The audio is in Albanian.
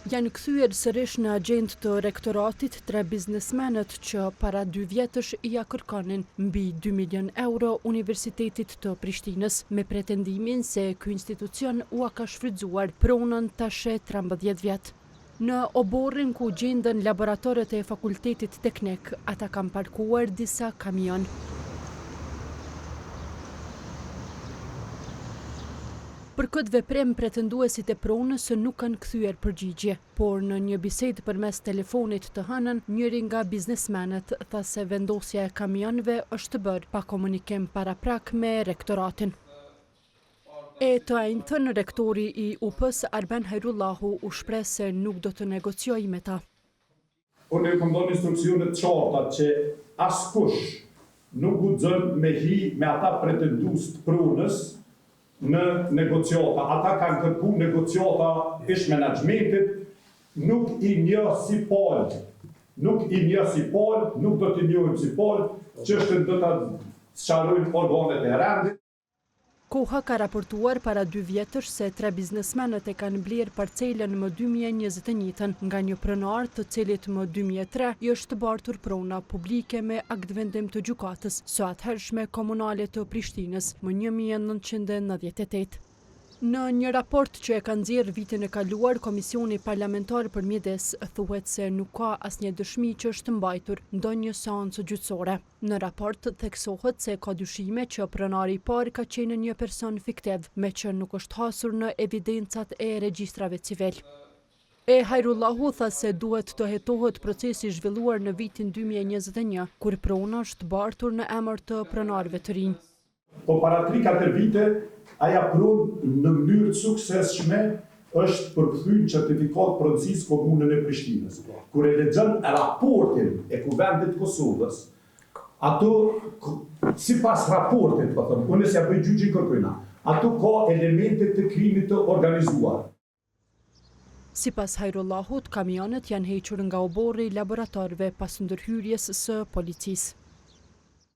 Janë kthyer sërish në agjendë të rektoratit 3 biznesmenët që para 2 vjetësh ja kërkonin mbi 2 milion euro Universitetit të Prishtinës me pretendimin se ky institucion ua ka shfrytzuar pronën tash 13 vjet. Në oborrin ku gjenden laboratorët e Fakultetit Teknik, ata kanë parkuar disa kamion. Për këtë veprim pretenduesit e pronës nuk kanë kthyer përgjigje, por në një bisedë përmes telefonit të hënën, njëri nga biznesmenët tha se vendosja e kamionëve është bërë pa komunikim paraprak me rektoratin. E të njëjtën rektori I UP-s Arben Hajrullahu u shpreh se nuk do të negociojë me ta. Unë kam dhënë instruksione të qarta që askush nuk guxon me hi me ata pretendues të pronës në negociata. Ata kanë kërku negociata ish menaxhmentit, nuk I njeh si palë. Nuk do t'i njohim si palë, çështën do ta sqarojnë organet e rendit. Koha ka raportuar para 2 vjetësh se 3 biznesmenët e kanë blerë parcelën më 2021 nga një pronar të cilit më 2003 I është bartur prona publike me aktvendim të gjykatës së atëhershme komunale të Prishtinës më 1998. Në një raport që e ka nxjerrë vitin e kaluar, Komisioni Parlamentar për Mjedes thuhet se nuk ka asnjë dëshmi që është mbajtur ndonjë seancë gjyqësore. Në raport theksohet se ka dyshime që pronari I parë ka qenë një person fiktiv, me që nuk është hasur në evidencat e regjistrave civil. E Hajrullahu tha se duhet të hetohet procesi zhvilluar në vitin 2021, kur prona është bartur në emër të pronarëve të rinj. Po para 3-4 vite, aja pronë në mënyrë të suksesshme është përkthyer në certifikat pronësisë komunën e Prishtinës. Kur e lexon raportin e Kuvendit të Kosovës, ato sipas raportit, po them, unë s'ja bëj gjyqin kërkojna, ato ka elemente të krimit të organizuar. Sipas Hajrullahut, kamionët janë hequr nga oborri I laboratorëve pas ndërhyrjes së policisë.